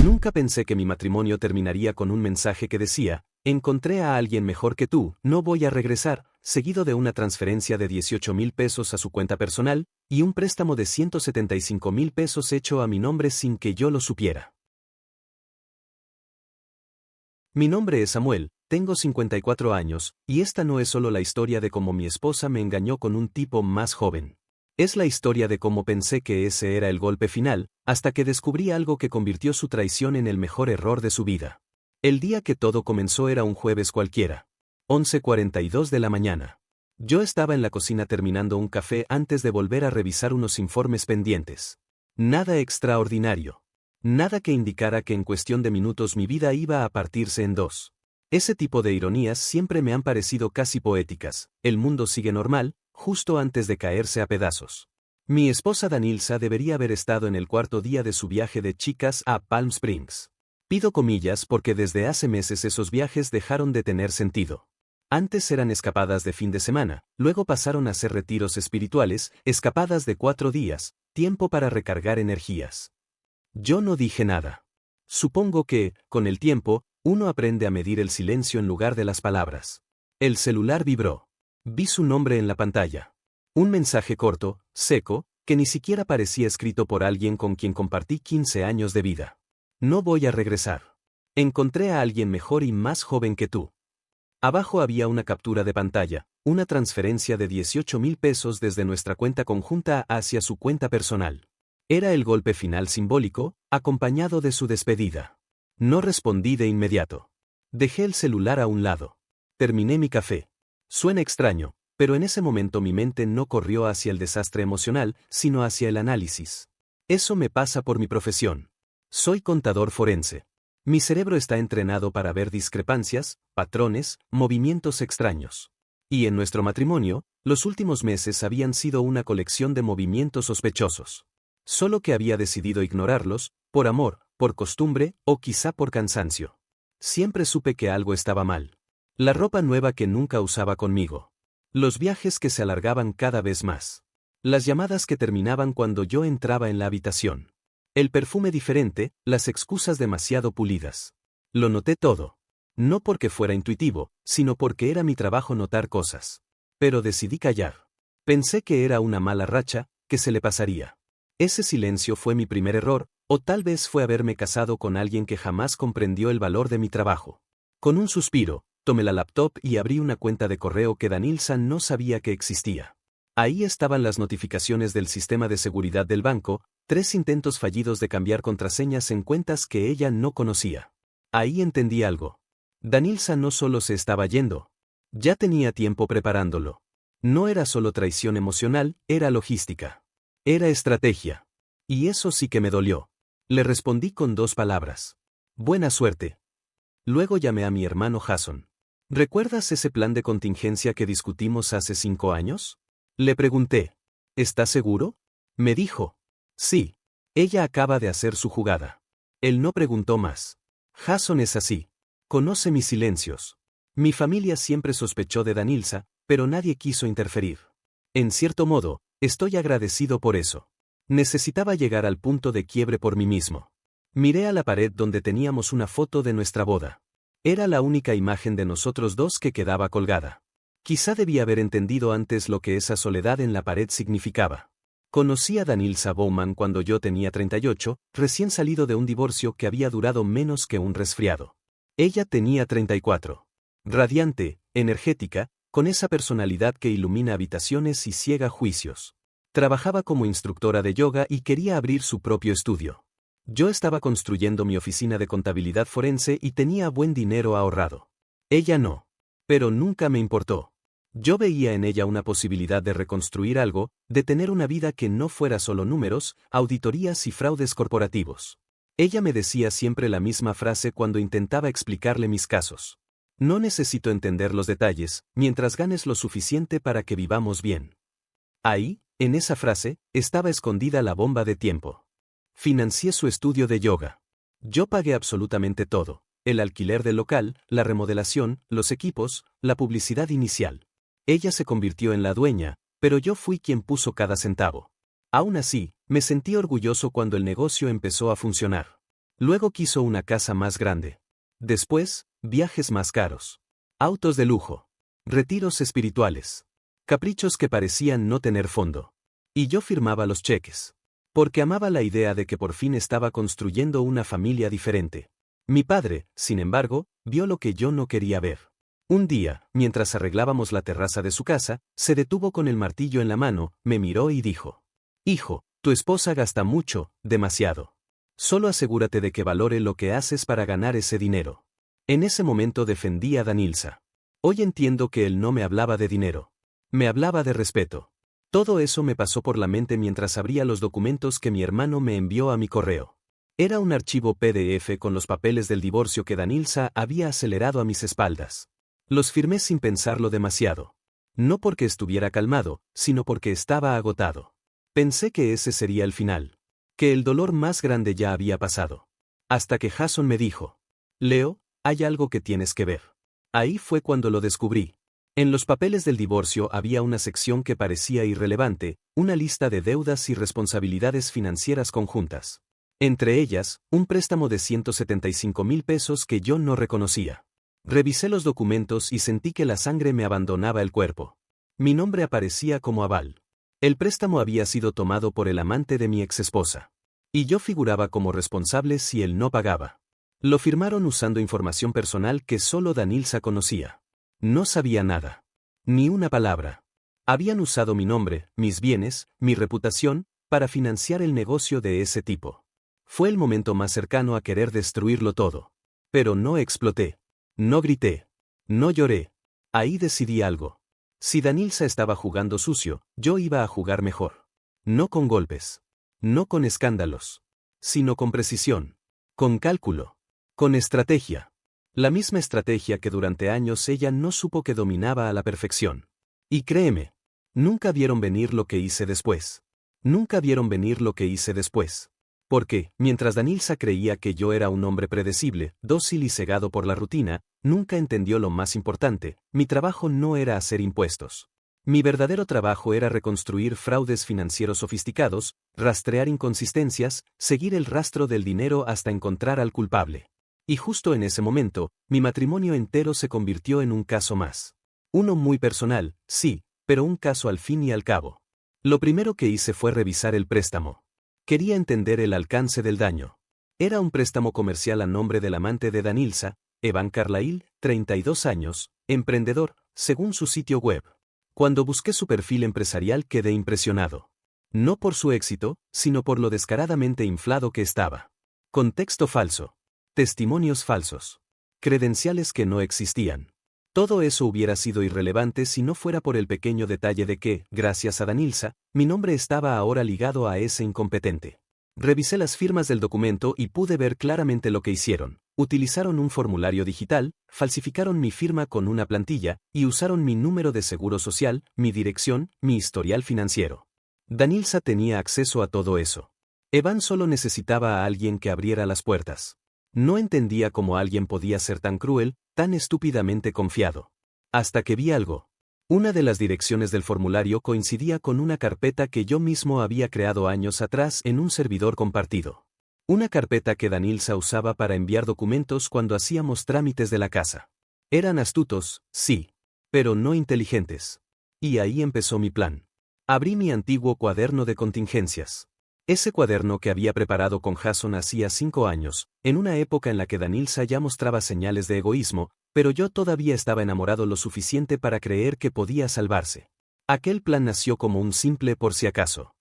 Nunca pensé que mi matrimonio terminaría con un mensaje que decía: encontré a alguien mejor que tú, no voy a regresar, seguido de una transferencia de 18,000 pesos a su cuenta personal, y un préstamo de 175,000 pesos hecho a mi nombre sin que yo lo supiera. Mi nombre es Samuel, tengo 54 años, y esta no es solo la historia de cómo mi esposa me engañó con un tipo más joven. Es la historia de cómo pensé que ese era el golpe final, hasta que descubrí algo que convirtió su traición en el mejor error de su vida. El día que todo comenzó era un jueves cualquiera. 11:42 de la mañana. Yo estaba en la cocina terminando un café antes de volver a revisar unos informes pendientes. Nada extraordinario. Nada que indicara que en cuestión de minutos mi vida iba a partirse en dos. Ese tipo de ironías siempre me han parecido casi poéticas. El mundo sigue normal, justo antes de caerse a pedazos. Mi esposa Danilza debería haber estado en el cuarto día de su viaje de chicas a Palm Springs. Pido comillas porque desde hace meses esos viajes dejaron de tener sentido. Antes eran escapadas de fin de semana, luego pasaron a ser retiros espirituales, escapadas de 4 días, tiempo para recargar energías. Yo no dije nada. Supongo que, con el tiempo, uno aprende a medir el silencio en lugar de las palabras. El celular vibró. Vi su nombre en la pantalla. Un mensaje corto, seco, que ni siquiera parecía escrito por alguien con quien compartí 15 años de vida. No voy a regresar. Encontré a alguien mejor y más joven que tú. Abajo había una captura de pantalla, una transferencia de 18,000 pesos desde nuestra cuenta conjunta hacia su cuenta personal. Era el golpe final simbólico, acompañado de su despedida. No respondí de inmediato. Dejé el celular a un lado. Terminé mi café. Suena extraño, pero en ese momento mi mente no corrió hacia el desastre emocional, sino hacia el análisis. Eso me pasa por mi profesión. Soy contador forense. Mi cerebro está entrenado para ver discrepancias, patrones, movimientos extraños. Y en nuestro matrimonio, los últimos meses habían sido una colección de movimientos sospechosos. Solo que había decidido ignorarlos, por amor, por costumbre, o quizá por cansancio. Siempre supe que algo estaba mal. La ropa nueva que nunca usaba conmigo. Los viajes que se alargaban cada vez más. Las llamadas que terminaban cuando yo entraba en la habitación. El perfume diferente, las excusas demasiado pulidas. Lo noté todo. No porque fuera intuitivo, sino porque era mi trabajo notar cosas. Pero decidí callar. Pensé que era una mala racha, que se le pasaría. Ese silencio fue mi primer error, o tal vez fue haberme casado con alguien que jamás comprendió el valor de mi trabajo. Con un suspiro, tomé la laptop y abrí una cuenta de correo que Danilza no sabía que existía. Ahí estaban las notificaciones del sistema de seguridad del banco, 3 intentos fallidos de cambiar contraseñas en cuentas que ella no conocía. Ahí entendí algo. Danilza no solo se estaba yendo. Ya tenía tiempo preparándolo. No era solo traición emocional, era logística. Era estrategia. Y eso sí que me dolió. Le respondí con 2 palabras. Buena suerte. Luego llamé a mi hermano Jason. ¿Recuerdas ese plan de contingencia que discutimos hace 5 años? Le pregunté. ¿Estás seguro? Me dijo. Sí. Ella acaba de hacer su jugada. Él no preguntó más. Jason es así. Conoce mis silencios. Mi familia siempre sospechó de Danilza, pero nadie quiso interferir. En cierto modo, estoy agradecido por eso. Necesitaba llegar al punto de quiebre por mí mismo. Miré a la pared donde teníamos una foto de nuestra boda. Era la única imagen de nosotros dos que quedaba colgada. Quizá debía haber entendido antes lo que esa soledad en la pared significaba. Conocí a Danilza Bowman cuando yo tenía 38, recién salido de un divorcio que había durado menos que un resfriado. Ella tenía 34. Radiante, energética, con esa personalidad que ilumina habitaciones y ciega juicios. Trabajaba como instructora de yoga y quería abrir su propio estudio. Yo estaba construyendo mi oficina de contabilidad forense y tenía buen dinero ahorrado. Ella no. Pero nunca me importó. Yo veía en ella una posibilidad de reconstruir algo, de tener una vida que no fuera solo números, auditorías y fraudes corporativos. Ella me decía siempre la misma frase cuando intentaba explicarle mis casos. No necesito entender los detalles, mientras ganes lo suficiente para que vivamos bien. Ahí, en esa frase, estaba escondida la bomba de tiempo. Financié su estudio de yoga. Yo pagué absolutamente todo. El alquiler del local, la remodelación, los equipos, la publicidad inicial. Ella se convirtió en la dueña, pero yo fui quien puso cada centavo. Aún así, me sentí orgulloso cuando el negocio empezó a funcionar. Luego quiso una casa más grande. Después, viajes más caros. Autos de lujo. Retiros espirituales. Caprichos que parecían no tener fondo. Y yo firmaba los cheques. Porque amaba la idea de que por fin estaba construyendo una familia diferente. Mi padre, sin embargo, vio lo que yo no quería ver. Un día, mientras arreglábamos la terraza de su casa, se detuvo con el martillo en la mano, me miró y dijo: «Hijo, tu esposa gasta mucho, demasiado. Solo asegúrate de que valore lo que haces para ganar ese dinero». En ese momento defendí a Danilza. Hoy entiendo que él no me hablaba de dinero. Me hablaba de respeto. Todo eso me pasó por la mente mientras abría los documentos que mi hermano me envió a mi correo. Era un archivo PDF con los papeles del divorcio que Danilza había acelerado a mis espaldas. Los firmé sin pensarlo demasiado. No porque estuviera calmado, sino porque estaba agotado. Pensé que ese sería el final. Que el dolor más grande ya había pasado. Hasta que Jason me dijo: «Leo, hay algo que tienes que ver». Ahí fue cuando lo descubrí. En los papeles del divorcio había una sección que parecía irrelevante, una lista de deudas y responsabilidades financieras conjuntas. Entre ellas, un préstamo de 175,000 pesos que yo no reconocía. Revisé los documentos y sentí que la sangre me abandonaba el cuerpo. Mi nombre aparecía como aval. El préstamo había sido tomado por el amante de mi exesposa. Y yo figuraba como responsable si él no pagaba. Lo firmaron usando información personal que solo Danilza conocía. No sabía nada. Ni una palabra. Habían usado mi nombre, mis bienes, mi reputación, para financiar el negocio de ese tipo. Fue el momento más cercano a querer destruirlo todo. Pero no exploté. No grité. No lloré. Ahí decidí algo. Si Danilza estaba jugando sucio, yo iba a jugar mejor. No con golpes. No con escándalos. Sino con precisión. Con cálculo. Con estrategia. La misma estrategia que durante años ella no supo que dominaba a la perfección. Y créeme, nunca vieron venir lo que hice después. Nunca vieron venir lo que hice después. Porque, mientras Danilza creía que yo era un hombre predecible, dócil y cegado por la rutina, nunca entendió lo más importante: mi trabajo no era hacer impuestos. Mi verdadero trabajo era reconstruir fraudes financieros sofisticados, rastrear inconsistencias, seguir el rastro del dinero hasta encontrar al culpable. Y justo en ese momento, mi matrimonio entero se convirtió en un caso más. Uno muy personal, sí, pero un caso al fin y al cabo. Lo primero que hice fue revisar el préstamo. Quería entender el alcance del daño. Era un préstamo comercial a nombre del amante de Danilza, Evan Carlyle, 32 años, emprendedor, según su sitio web. Cuando busqué su perfil empresarial quedé impresionado. No por su éxito, sino por lo descaradamente inflado que estaba. Contexto falso. Testimonios falsos. Credenciales que no existían. Todo eso hubiera sido irrelevante si no fuera por el pequeño detalle de que, gracias a Danilza, mi nombre estaba ahora ligado a ese incompetente. Revisé las firmas del documento y pude ver claramente lo que hicieron. Utilizaron un formulario digital, falsificaron mi firma con una plantilla, y usaron mi número de seguro social, mi dirección, mi historial financiero. Danilza tenía acceso a todo eso. Evan solo necesitaba a alguien que abriera las puertas. No entendía cómo alguien podía ser tan cruel, tan estúpidamente confiado. Hasta que vi algo. Una de las direcciones del formulario coincidía con una carpeta que yo mismo había creado años atrás en un servidor compartido. Una carpeta que Danilza usaba para enviar documentos cuando hacíamos trámites de la casa. Eran astutos, sí, pero no inteligentes. Y ahí empezó mi plan. Abrí mi antiguo cuaderno de contingencias. Ese cuaderno que había preparado con Jason hacía 5 años, en una época en la que Danilza ya mostraba señales de egoísmo, pero yo todavía estaba enamorado lo suficiente para creer que podía salvarse. Aquel plan nació como un simple por si acaso.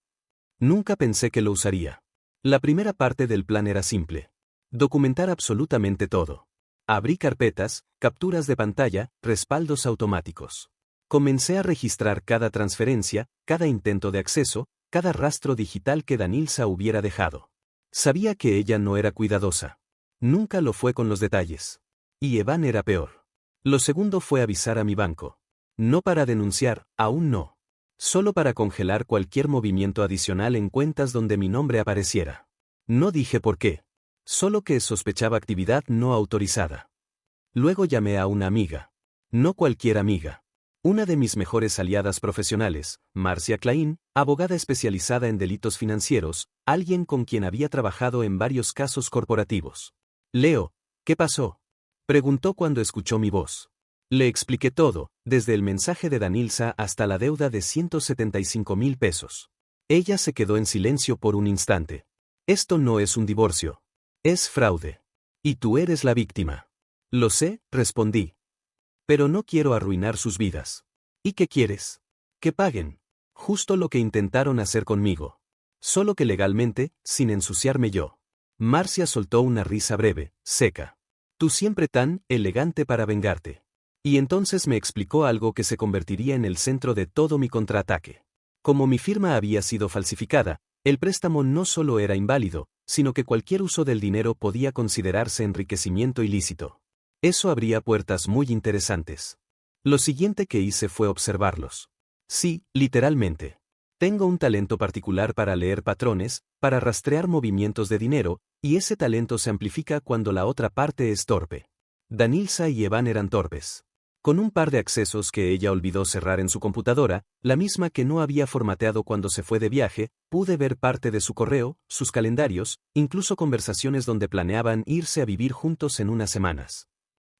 Nunca pensé que lo usaría. La primera parte del plan era simple. Documentar absolutamente todo. Abrí carpetas, capturas de pantalla, respaldos automáticos. Comencé a registrar cada transferencia, cada intento de acceso, cada rastro digital que Danilza hubiera dejado. Sabía que ella no era cuidadosa. Nunca lo fue con los detalles. Y Evan era peor. Lo segundo fue avisar a mi banco. No para denunciar, aún no. Solo para congelar cualquier movimiento adicional en cuentas donde mi nombre apareciera. No dije por qué. Solo que sospechaba actividad no autorizada. Luego llamé a una amiga. No cualquier amiga. Una de mis mejores aliadas profesionales, Marcia Klein, abogada especializada en delitos financieros, alguien con quien había trabajado en varios casos corporativos. Leo, ¿qué pasó? Preguntó cuando escuchó mi voz. Le expliqué todo, desde el mensaje de Danilza hasta la deuda de 175,000 pesos. Ella se quedó en silencio por un instante. Esto no es un divorcio. Es fraude. Y tú eres la víctima. Lo sé, respondí. Pero no quiero arruinar sus vidas. ¿Y qué quieres? Que paguen. Justo lo que intentaron hacer conmigo. Solo que legalmente, sin ensuciarme yo. Marcia soltó una risa breve, seca. Tú siempre tan elegante para vengarte. Y entonces me explicó algo que se convertiría en el centro de todo mi contraataque. Como mi firma había sido falsificada, el préstamo no solo era inválido, sino que cualquier uso del dinero podía considerarse enriquecimiento ilícito. Eso abría puertas muy interesantes. Lo siguiente que hice fue observarlos. Sí, literalmente. Tengo un talento particular para leer patrones, para rastrear movimientos de dinero, y ese talento se amplifica cuando la otra parte es torpe. Danilza y Evan eran torpes. Con un par de accesos que ella olvidó cerrar en su computadora, la misma que no había formateado cuando se fue de viaje, pude ver parte de su correo, sus calendarios, incluso conversaciones donde planeaban irse a vivir juntos en unas semanas.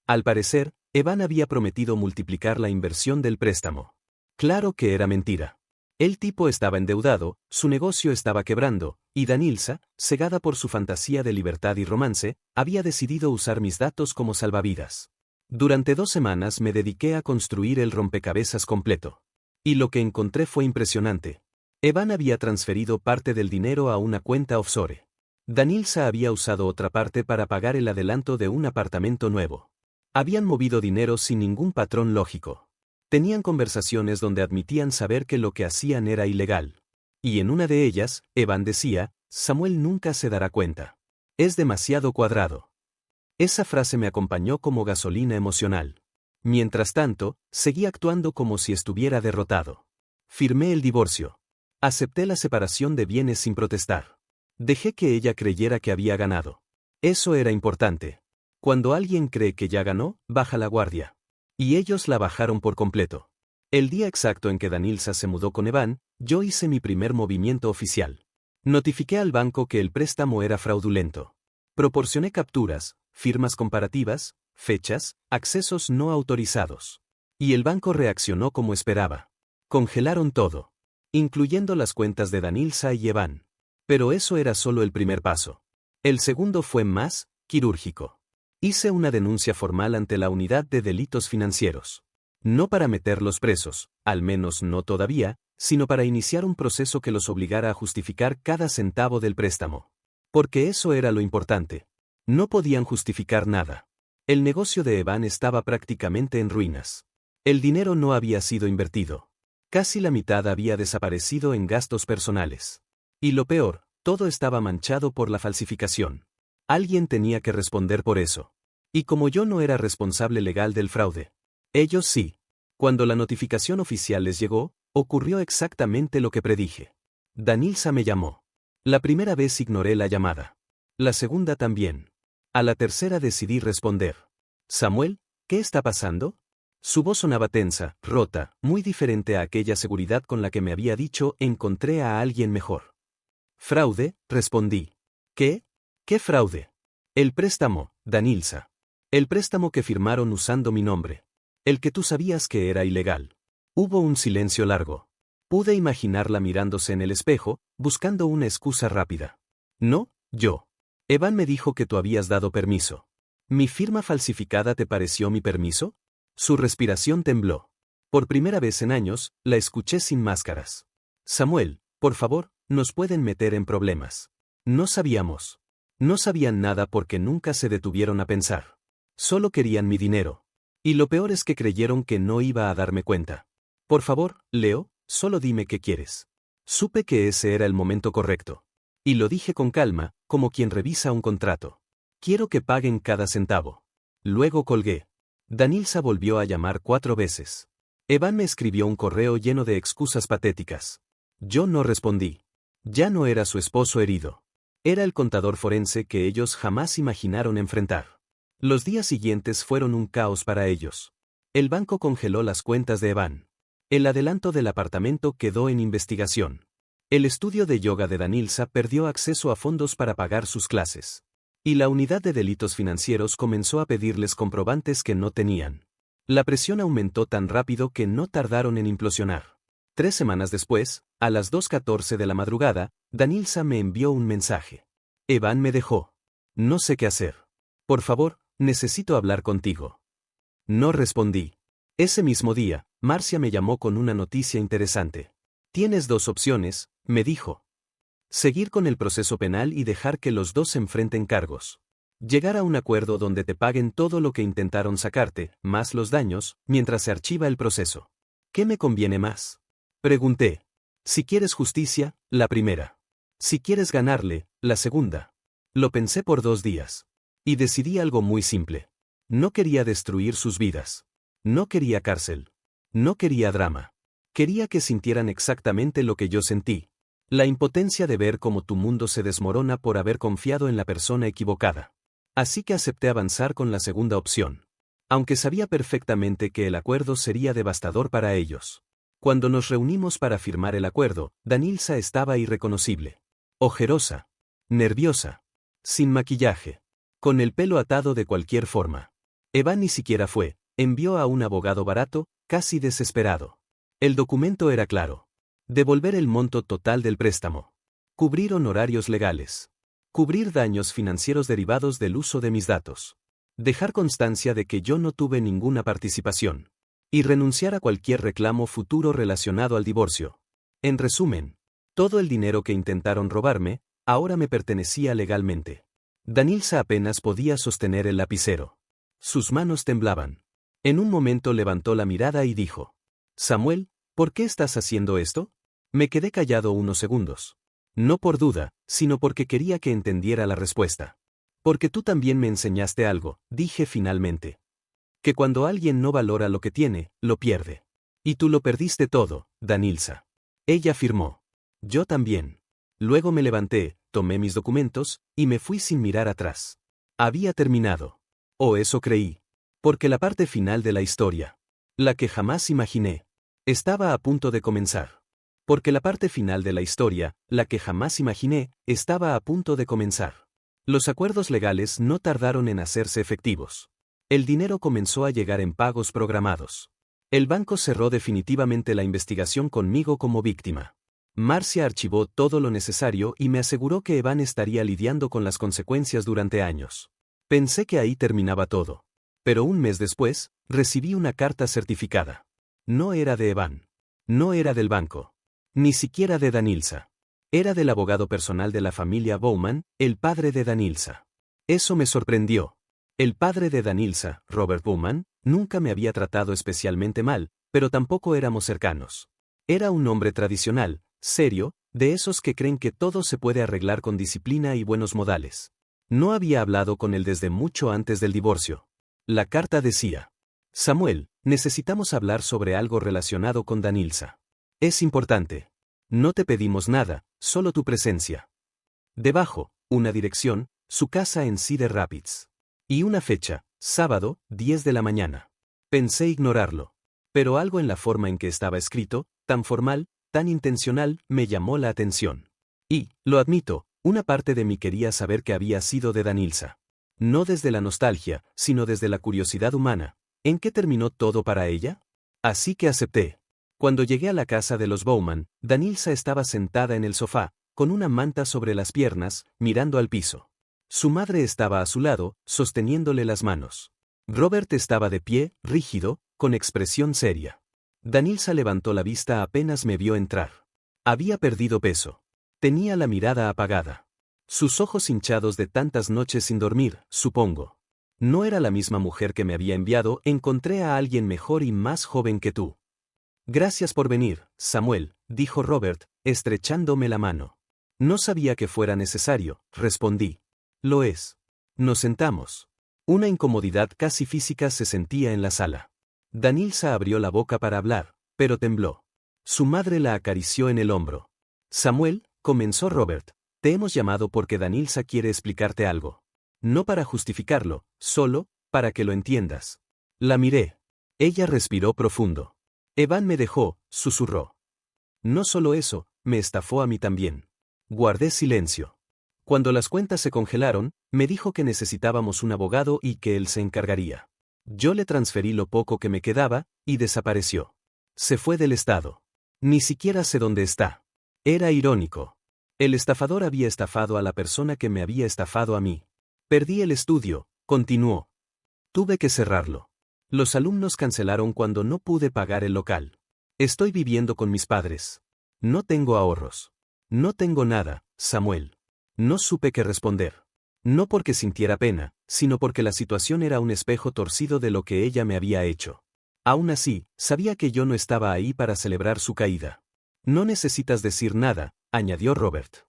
Al parecer, Evan había prometido multiplicar la inversión del préstamo. Claro que era mentira. El tipo estaba endeudado, su negocio estaba quebrando, y Danilza, cegada por su fantasía de libertad y romance, había decidido usar mis datos como salvavidas. Durante 2 semanas me dediqué a construir el rompecabezas completo. Y lo que encontré fue impresionante. Evan había transferido parte del dinero a una cuenta offshore. Danilza había usado otra parte para pagar el adelanto de un apartamento nuevo. Habían movido dinero sin ningún patrón lógico. Tenían conversaciones donde admitían saber que lo que hacían era ilegal. Y en una de ellas, Evan decía, Samuel nunca se dará cuenta. Es demasiado cuadrado. Esa frase me acompañó como gasolina emocional. Mientras tanto, seguí actuando como si estuviera derrotado. Firmé el divorcio. Acepté la separación de bienes sin protestar. Dejé que ella creyera que había ganado. Eso era importante. Cuando alguien cree que ya ganó, baja la guardia. Y ellos la bajaron por completo. El día exacto en que Danilza se mudó con Evan, yo hice mi primer movimiento oficial. Notifiqué al banco que el préstamo era fraudulento. Proporcioné capturas, firmas comparativas, fechas, accesos no autorizados. Y el banco reaccionó como esperaba. Congelaron todo. Incluyendo las cuentas de Danilza y Evan. Pero eso era solo el primer paso. El segundo fue más quirúrgico. Hice una denuncia formal ante la Unidad de Delitos Financieros. No para meterlos presos, al menos no todavía, sino para iniciar un proceso que los obligara a justificar cada centavo del préstamo. Porque eso era lo importante. No podían justificar nada. El negocio de Evan estaba prácticamente en ruinas. El dinero no había sido invertido. Casi la mitad había desaparecido en gastos personales. Y lo peor, todo estaba manchado por la falsificación. Alguien tenía que responder por eso. Y como yo no era responsable legal del fraude, ellos sí. Cuando la notificación oficial les llegó, ocurrió exactamente lo que predije. Danilza me llamó. La primera vez ignoré la llamada. La segunda también. A la tercera decidí responder. Samuel, ¿qué está pasando? Su voz sonaba tensa, rota, muy diferente a aquella seguridad con la que me había dicho encontré a alguien mejor. Fraude, respondí. ¿Qué? ¿Qué fraude? El préstamo, Danilza. El préstamo que firmaron usando mi nombre. El que tú sabías que era ilegal. Hubo un silencio largo. Pude imaginarla mirándose en el espejo, buscando una excusa rápida. No, yo. Evan me dijo que tú habías dado permiso. ¿Mi firma falsificada te pareció mi permiso? Su respiración tembló. Por primera vez en años, la escuché sin máscaras. Samuel, por favor, nos pueden meter en problemas. No sabíamos. No sabían nada porque nunca se detuvieron a pensar. Solo querían mi dinero. Y lo peor es que creyeron que no iba a darme cuenta. Por favor, Leo, solo dime qué quieres. Supe que ese era el momento correcto. Y lo dije con calma, como quien revisa un contrato. Quiero que paguen cada centavo. Luego colgué. Danilza volvió a llamar 4 veces. Evan me escribió un correo lleno de excusas patéticas. Yo no respondí. Ya no era su esposo herido. Era el contador forense que ellos jamás imaginaron enfrentar. Los días siguientes fueron un caos para ellos. El banco congeló las cuentas de Evan. El adelanto del apartamento quedó en investigación. El estudio de yoga de Danilza perdió acceso a fondos para pagar sus clases. Y la unidad de delitos financieros comenzó a pedirles comprobantes que no tenían. La presión aumentó tan rápido que no tardaron en implosionar. 3 semanas después, a las 2:14 de la madrugada, Danilza me envió un mensaje. Evan me dejó. No sé qué hacer. Por favor, necesito hablar contigo. No respondí. Ese mismo día, Marcia me llamó con una noticia interesante. Tienes 2 opciones, me dijo. Seguir con el proceso penal y dejar que los dos se enfrenten cargos. Llegar a un acuerdo donde te paguen todo lo que intentaron sacarte, más los daños, mientras se archiva el proceso. ¿Qué me conviene más? Pregunté. Si quieres justicia, la primera. Si quieres ganarle, la segunda. Lo pensé por 2 días. Y decidí algo muy simple. No quería destruir sus vidas. No quería cárcel. No quería drama. Quería que sintieran exactamente lo que yo sentí. La impotencia de ver cómo tu mundo se desmorona por haber confiado en la persona equivocada. Así que acepté avanzar con la segunda opción. Aunque sabía perfectamente que el acuerdo sería devastador para ellos. Cuando nos reunimos para firmar el acuerdo, Danilza estaba irreconocible. Ojerosa. Nerviosa. Sin maquillaje. Con el pelo atado de cualquier forma. Evan ni siquiera fue, envió a un abogado barato, casi desesperado. El documento era claro. Devolver el monto total del préstamo. Cubrir honorarios legales. Cubrir daños financieros derivados del uso de mis datos. Dejar constancia de que yo no tuve ninguna participación. Y renunciar a cualquier reclamo futuro relacionado al divorcio. En resumen, todo el dinero que intentaron robarme, ahora me pertenecía legalmente. Danilza apenas podía sostener el lapicero. Sus manos temblaban. En un momento levantó la mirada y dijo: Samuel, ¿por qué estás haciendo esto? Me quedé callado unos segundos. No por duda, sino porque quería que entendiera la respuesta. Porque tú también me enseñaste algo, dije finalmente. Que cuando alguien no valora lo que tiene, lo pierde. Y tú lo perdiste todo, Danilza. Ella afirmó. Yo también. Luego me levanté, tomé mis documentos, y me fui sin mirar atrás. Había terminado. O eso creí. Porque la parte final de la historia, la que jamás imaginé, estaba a punto de comenzar. Porque la parte final de la historia, la que jamás imaginé, estaba a punto de comenzar. Los acuerdos legales no tardaron en hacerse efectivos. El dinero comenzó a llegar en pagos programados. El banco cerró definitivamente la investigación conmigo como víctima. Marcia archivó todo lo necesario y me aseguró que Evan estaría lidiando con las consecuencias durante años. Pensé que ahí terminaba todo. Pero un mes después, recibí una carta certificada. No era de Evan. No era del banco. Ni siquiera de Danilza. Era del abogado personal de la familia Bowman, el padre de Danilza. Eso me sorprendió. El padre de Danilza, Robert Bowman, nunca me había tratado especialmente mal, pero tampoco éramos cercanos. Era un hombre tradicional, serio, de esos que creen que todo se puede arreglar con disciplina y buenos modales. No había hablado con él desde mucho antes del divorcio. La carta decía: Samuel, necesitamos hablar sobre algo relacionado con Danilza. Es importante. No te pedimos nada, solo tu presencia. Debajo, una dirección, su casa en Cedar Rapids. Y una fecha, sábado, 10 de la mañana. Pensé ignorarlo. Pero algo en la forma en que estaba escrito, tan formal, tan intencional, me llamó la atención. Y, lo admito, una parte de mí quería saber qué había sido de Danilza. No desde la nostalgia, sino desde la curiosidad humana. ¿En qué terminó todo para ella? Así que acepté. Cuando llegué a la casa de los Bowman, Danilza estaba sentada en el sofá, con una manta sobre las piernas, mirando al piso. Su madre estaba a su lado, sosteniéndole las manos. Robert estaba de pie, rígido, con expresión seria. Danilza levantó la vista apenas me vio entrar. Había perdido peso. Tenía la mirada apagada. Sus ojos hinchados de tantas noches sin dormir, supongo. No era la misma mujer que me había enviado, encontré a alguien mejor y más joven que tú. Gracias por venir, Samuel, dijo Robert, estrechándome la mano. No sabía que fuera necesario, respondí. Lo es. Nos sentamos. Una incomodidad casi física se sentía en la sala. Danilza abrió la boca para hablar, pero tembló. Su madre la acarició en el hombro. Samuel, comenzó Robert, te hemos llamado porque Danilza quiere explicarte algo. No para justificarlo, solo, para que lo entiendas. La miré. Ella respiró profundo. Evan me dejó, susurró. No solo eso, me estafó a mí también. Guardé silencio. Cuando las cuentas se congelaron, me dijo que necesitábamos un abogado y que él se encargaría. Yo le transferí lo poco que me quedaba, y desapareció. Se fue del estado. Ni siquiera sé dónde está. Era irónico. El estafador había estafado a la persona que me había estafado a mí. Perdí el estudio, continuó. Tuve que cerrarlo. Los alumnos cancelaron cuando no pude pagar el local. Estoy viviendo con mis padres. No tengo ahorros. No tengo nada, Samuel. No supe qué responder. No porque sintiera pena, sino porque la situación era un espejo torcido de lo que ella me había hecho. Aún así, sabía que yo no estaba ahí para celebrar su caída. No necesitas decir nada, añadió Robert.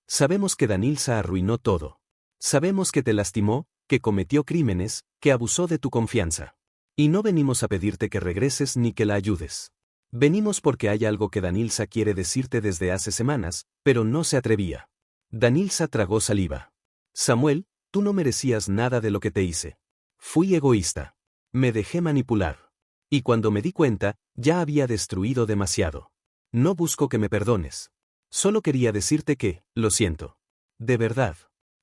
Sabemos que Danilza arruinó todo. Sabemos que te lastimó, que cometió crímenes, que abusó de tu confianza. Y no venimos a pedirte que regreses ni que la ayudes. Venimos porque hay algo que Danilza quiere decirte desde hace semanas, pero no se atrevía. Danilza tragó saliva. Samuel, tú no merecías nada de lo que te hice. Fui egoísta. Me dejé manipular. Y cuando me di cuenta, ya había destruido demasiado. No busco que me perdones. Solo quería decirte que, lo siento. De verdad.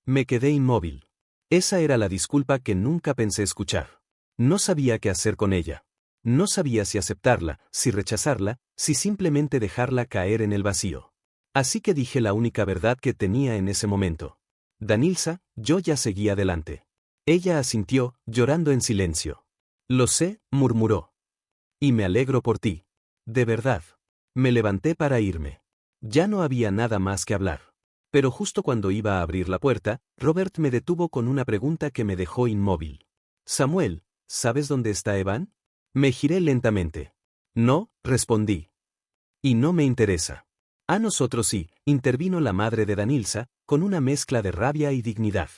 Me quedé inmóvil. Esa era la disculpa que nunca pensé escuchar. No sabía qué hacer con ella. No sabía si aceptarla, si rechazarla, si simplemente dejarla caer en el vacío. Así que dije la única verdad que tenía en ese momento. Danilza, yo ya seguí adelante. Ella asintió, llorando en silencio. Lo sé, murmuró. Y me alegro por ti. De verdad. Me levanté para irme. Ya no había nada más que hablar. Pero justo cuando iba a abrir la puerta, Robert me detuvo con una pregunta que me dejó inmóvil. Samuel, ¿sabes dónde está Evan? Me giré lentamente. No, respondí. Y no me interesa. A nosotros sí, intervino la madre de Danilza, con una mezcla de rabia y dignidad.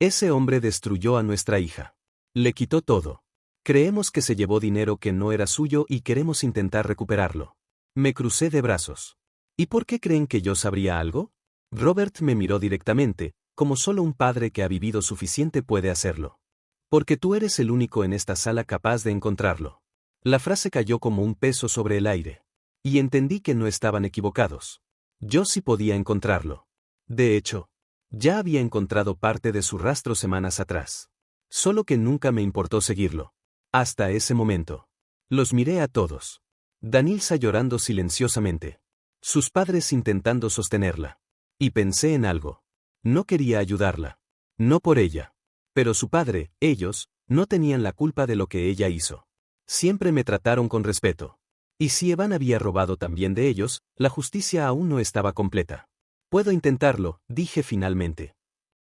Ese hombre destruyó a nuestra hija. Le quitó todo. Creemos que se llevó dinero que no era suyo y queremos intentar recuperarlo. Me crucé de brazos. ¿Y por qué creen que yo sabría algo? Robert me miró directamente, como solo un padre que ha vivido suficiente puede hacerlo. Porque tú eres el único en esta sala capaz de encontrarlo. La frase cayó como un peso sobre el aire. Y entendí que no estaban equivocados. Yo sí podía encontrarlo. De hecho, ya había encontrado parte de su rastro semanas atrás. Solo que nunca me importó seguirlo. Hasta ese momento. Los miré a todos. Danilza llorando silenciosamente. Sus padres intentando sostenerla. Y pensé en algo. No quería ayudarla. No por ella. Pero su padre, ellos, no tenían la culpa de lo que ella hizo. Siempre me trataron con respeto. Y si Evan había robado también de ellos, la justicia aún no estaba completa. Puedo intentarlo, dije finalmente.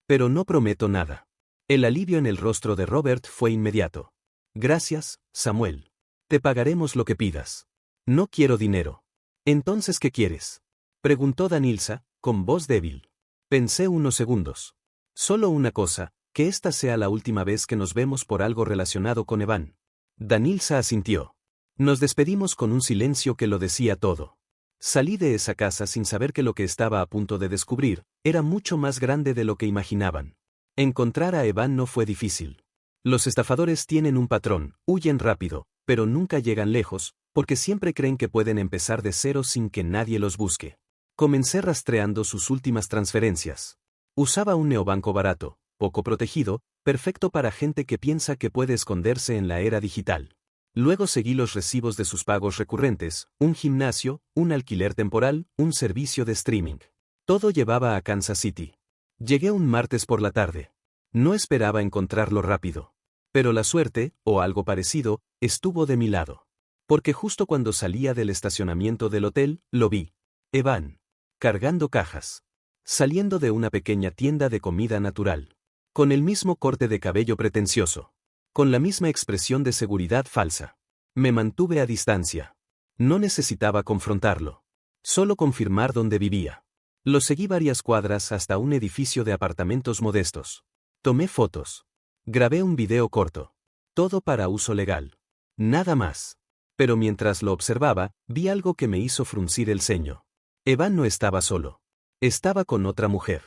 Pero no prometo nada. El alivio en el rostro de Robert fue inmediato. Gracias, Samuel. Te pagaremos lo que pidas. No quiero dinero. ¿Entonces qué quieres? Preguntó Danilza, con voz débil. Pensé unos segundos. Solo una cosa, que esta sea la última vez que nos vemos por algo relacionado con Evan. Danilza asintió. Nos despedimos con un silencio que lo decía todo. Salí de esa casa sin saber que lo que estaba a punto de descubrir era mucho más grande de lo que imaginaban. Encontrar a Evan no fue difícil. Los estafadores tienen un patrón, huyen rápido, pero nunca llegan lejos, porque siempre creen que pueden empezar de cero sin que nadie los busque. Comencé rastreando sus últimas transferencias. Usaba un neobanco barato, poco protegido, perfecto para gente que piensa que puede esconderse en la era digital. Luego seguí los recibos de sus pagos recurrentes, un gimnasio, un alquiler temporal, un servicio de streaming. Todo llevaba a Kansas City. Llegué un martes por la tarde. No esperaba encontrarlo rápido. Pero la suerte, o algo parecido, estuvo de mi lado. Porque justo cuando salía del estacionamiento del hotel, lo vi. Evan. Cargando cajas. Saliendo de una pequeña tienda de comida natural. Con el mismo corte de cabello pretencioso. Con la misma expresión de seguridad falsa. Me mantuve a distancia. No necesitaba confrontarlo. Solo confirmar dónde vivía. Lo seguí varias cuadras hasta un edificio de apartamentos modestos. Tomé fotos. Grabé un video corto. Todo para uso legal. Nada más. Pero mientras lo observaba, vi algo que me hizo fruncir el ceño. Evan no estaba solo. Estaba con otra mujer.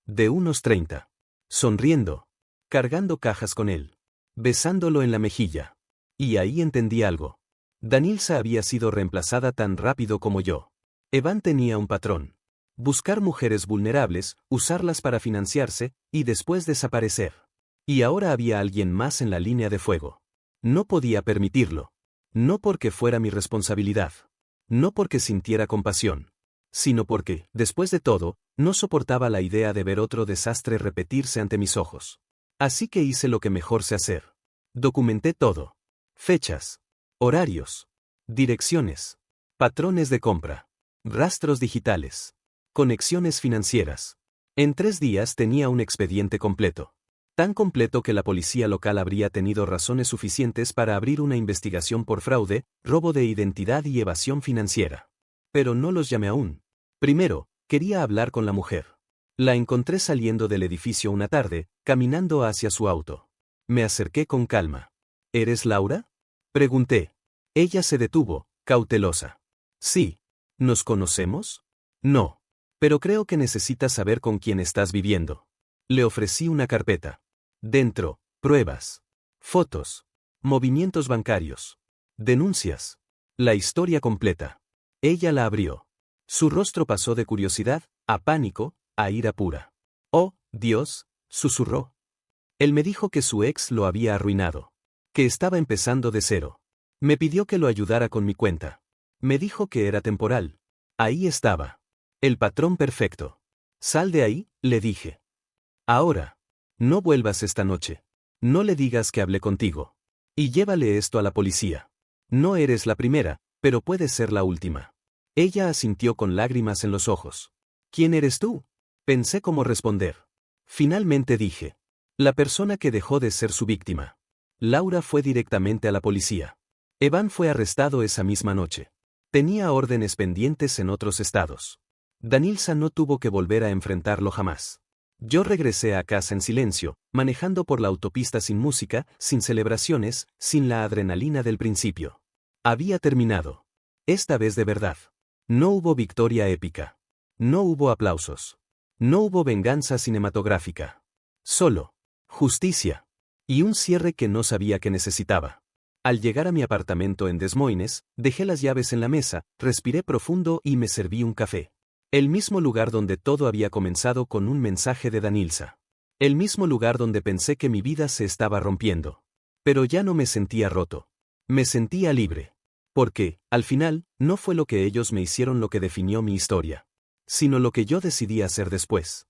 De unos 30. Sonriendo. Cargando cajas con él. Besándolo en la mejilla. Y ahí entendí algo. Danilza había sido reemplazada tan rápido como yo. Evan tenía un patrón. Buscar mujeres vulnerables, usarlas para financiarse, y después desaparecer. Y ahora había alguien más en la línea de fuego. No podía permitirlo. No porque fuera mi responsabilidad. No porque sintiera compasión. Sino porque, después de todo, no soportaba la idea de ver otro desastre repetirse ante mis ojos. Así que hice lo que mejor sé hacer. Documenté todo. Fechas. Horarios. Direcciones. Patrones de compra. Rastros digitales. Conexiones financieras. En 3 días tenía un expediente completo. Tan completo que la policía local habría tenido razones suficientes para abrir una investigación por fraude, robo de identidad y evasión financiera. Pero no los llamé aún. Primero, quería hablar con la mujer. La encontré saliendo del edificio una tarde, caminando hacia su auto. Me acerqué con calma. ¿Eres Laura? Pregunté. Ella se detuvo, cautelosa. Sí. ¿Nos conocemos? No. Pero creo que necesitas saber con quién estás viviendo. Le ofrecí una carpeta. Dentro, pruebas. Fotos. Movimientos bancarios. Denuncias. La historia completa. Ella la abrió. Su rostro pasó de curiosidad, a pánico, a ira pura. «Oh, Dios», susurró. Él me dijo que su ex lo había arruinado. Que estaba empezando de cero. Me pidió que lo ayudara con mi cuenta. Me dijo que era temporal. Ahí estaba. El patrón perfecto. «Sal de ahí», le dije. «Ahora. No vuelvas esta noche. No le digas que hablé contigo. Y llévale esto a la policía. No eres la primera, pero puede ser la última». Ella asintió con lágrimas en los ojos. «¿Quién eres tú?». Pensé cómo responder. Finalmente dije. La persona que dejó de ser su víctima. Laura fue directamente a la policía. Evan fue arrestado esa misma noche. Tenía órdenes pendientes en otros estados. Danilza no tuvo que volver a enfrentarlo jamás. Yo regresé a casa en silencio, manejando por la autopista sin música, sin celebraciones, sin la adrenalina del principio. Había terminado. Esta vez de verdad. No hubo victoria épica. No hubo aplausos. No hubo venganza cinematográfica. Solo justicia. Y un cierre que no sabía que necesitaba. Al llegar a mi apartamento en Des Moines, dejé las llaves en la mesa, respiré profundo y me serví un café. El mismo lugar donde todo había comenzado con un mensaje de Danilza. El mismo lugar donde pensé que mi vida se estaba rompiendo. Pero ya no me sentía roto. Me sentía libre. Porque, al final, no fue lo que ellos me hicieron lo que definió mi historia, sino lo que yo decidí hacer después.